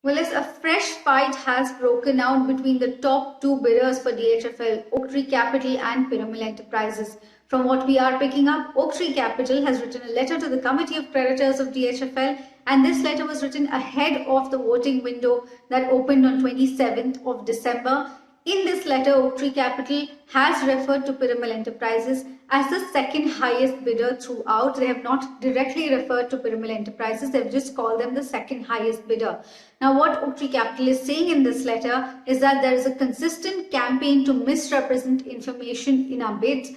Well, as a fresh fight has broken out between the top two bidders for DHFL, Oaktree Capital and Piramal Enterprises. From what we are picking up, Oaktree Capital has written a letter to the Committee of Creditors of DHFL, and this letter was written ahead of the voting window that opened on 27th of December. In this letter, Oaktree Capital has referred to Piramal Enterprises as the second highest bidder throughout. They have not directly referred to Piramal Enterprises, they've just called them the second highest bidder. Now, what Oaktree Capital is saying in this letter is that there is a consistent campaign to misrepresent information in our bids.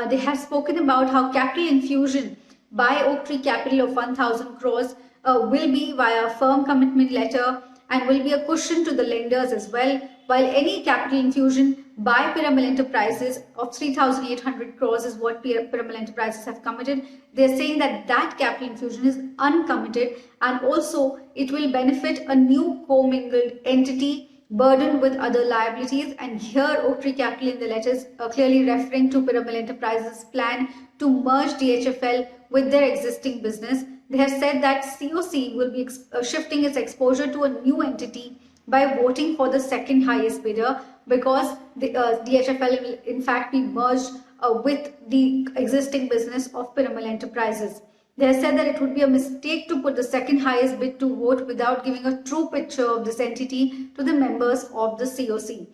They have spoken about how capital infusion by Oaktree Capital of 1,000 crores will be via a firm commitment letter and will be a cushion to the lenders as well, while any capital infusion by Piramal Enterprises of 3,800 crores is what Piramal Enterprises have committed. They're saying that that capital infusion is uncommitted, and also it will benefit a new commingled entity burdened with other liabilities. And here Oaktree Capital in the letters are clearly referring to Piramal Enterprises' plan to merge DHFL with their existing business. They have said that CoC will be shifting its exposure to a new entity by voting for the second highest bidder, because the DHFL will in fact be merged with the existing business of Piramal Enterprises. They have said that it would be a mistake to put the second highest bid to vote without giving a true picture of this entity to the members of the CoC.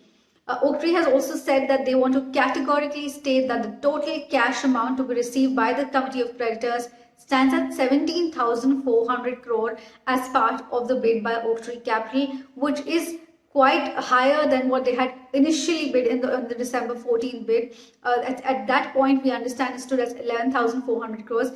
Oaktree has also said that they want to categorically state that the total cash amount to be received by the Committee of Creditors stands at 17,400 crore as part of the bid by Oaktree Capital, which is quite higher than what they had initially bid in the December 14 bid. At that point, we understand it stood as 11,400 crores.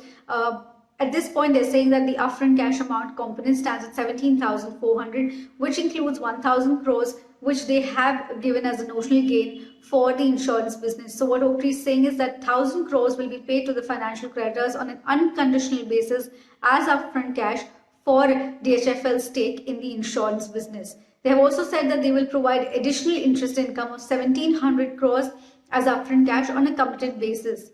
At this point, they're saying that the upfront cash amount component stands at 17,400, which includes 1,000 crores, which they have given as a notional gain for the insurance business. So what Oaktree is saying is that 1,000 crores will be paid to the financial creditors on an unconditional basis as upfront cash for DHFL's stake in the insurance business. They have also said that they will provide additional interest income of 1,700 crores as upfront cash on a committed basis.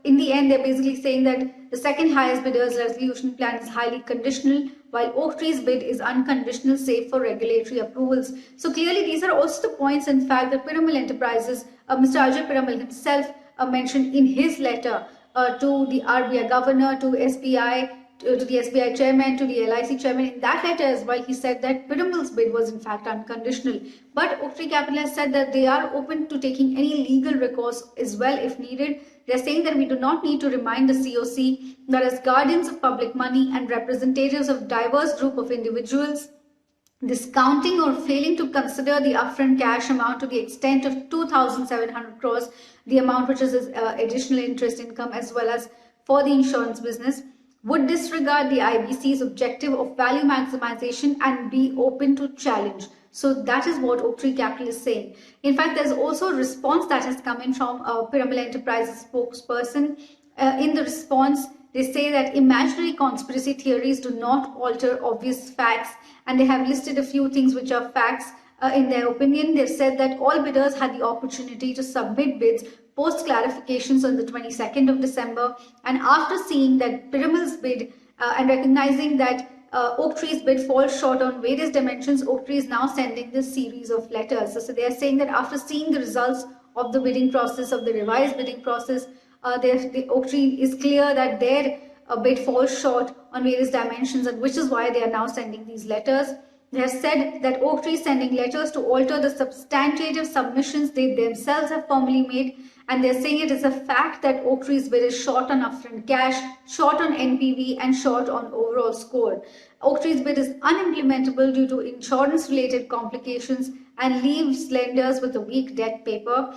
In the end, they're basically saying that the second highest bidder's resolution plan is highly conditional, while Oaktree's bid is unconditional save for regulatory approvals. So clearly, these are also the points, in fact, that Piramal Enterprises, Mr. Ajay Piramal himself mentioned in his letter to the RBI governor, to SBI, to the SBI chairman, to the LIC chairman. In that letter as well, he said that Piramal's bid was in fact unconditional. But Oaktree Capital has said that they are open to taking any legal recourse as well if needed. They're saying that we do not need to remind the CoC that as guardians of public money and representatives of diverse group of individuals, discounting or failing to consider the upfront cash amount to the extent of 2,700 crores, the amount which is additional interest income as well as for the insurance business, would disregard the IBC's objective of value maximization and be open to challenge. So that is what Oaktree Capital is saying. In fact, there's also a response that has come in from Piramal Enterprises spokesperson. In the response, they say that imaginary conspiracy theories do not alter obvious facts, and they have listed a few things which are facts. In their opinion, they've said that all bidders had the opportunity to submit bids post clarifications on the 22nd of December, and after seeing that Piramal's bid and recognizing that Oaktree's bid falls short on various dimensions, Oaktree is now sending this series of letters. So they are saying that after seeing the results of the bidding process, of the revised bidding process, the Oaktree is clear that their bid falls short on various dimensions, and which is why they are now sending these letters. They have said that Oaktree is sending letters to alter the substantive submissions they themselves have formally made, and they're saying it is a fact that Oaktree's bid is short on upfront cash, short on NPV, and short on overall score. Oaktree's bid is unimplementable due to insurance-related complications and leaves lenders with a weak debt paper.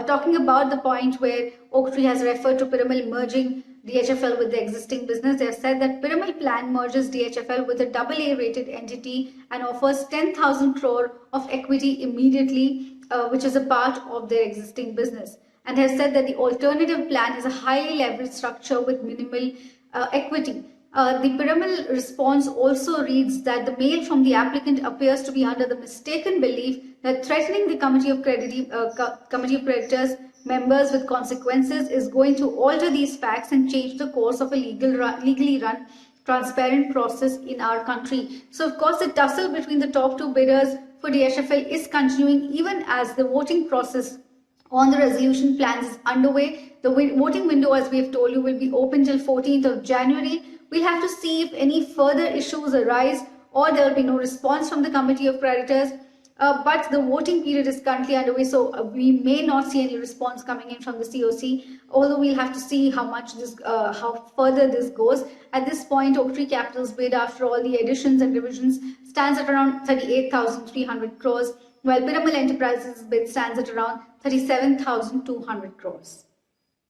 Talking about the point where Oaktree has referred to Piramal merging DHFL with the existing business, they have said that Piramal plan merges DHFL with a AA rated entity and offers 10,000 crore of equity immediately, which is a part of their existing business. And has said that the alternative plan is a highly leveraged structure with minimal equity. The Piramal response also reads that the mail from the applicant appears to be under the mistaken belief that threatening the Committee of Creditors members with consequences is going to alter these facts and change the course of a legally run transparent process in our country. So of course the tussle between the top two bidders for DHFL is continuing even as the voting process on the resolution plans is underway. The voting window, as we have told you, will be open till 14th of January. We'll have to see if any further issues arise or there will be no response from the Committee of Creditors. But the voting period is currently underway, so we may not see any response coming in from the CoC, although we'll have to see how further this goes. At this point, Oaktree Capital's bid, after all the additions and revisions, stands at around 38,300 crores, while Piramal Enterprises' bid stands at around 37,200 crores.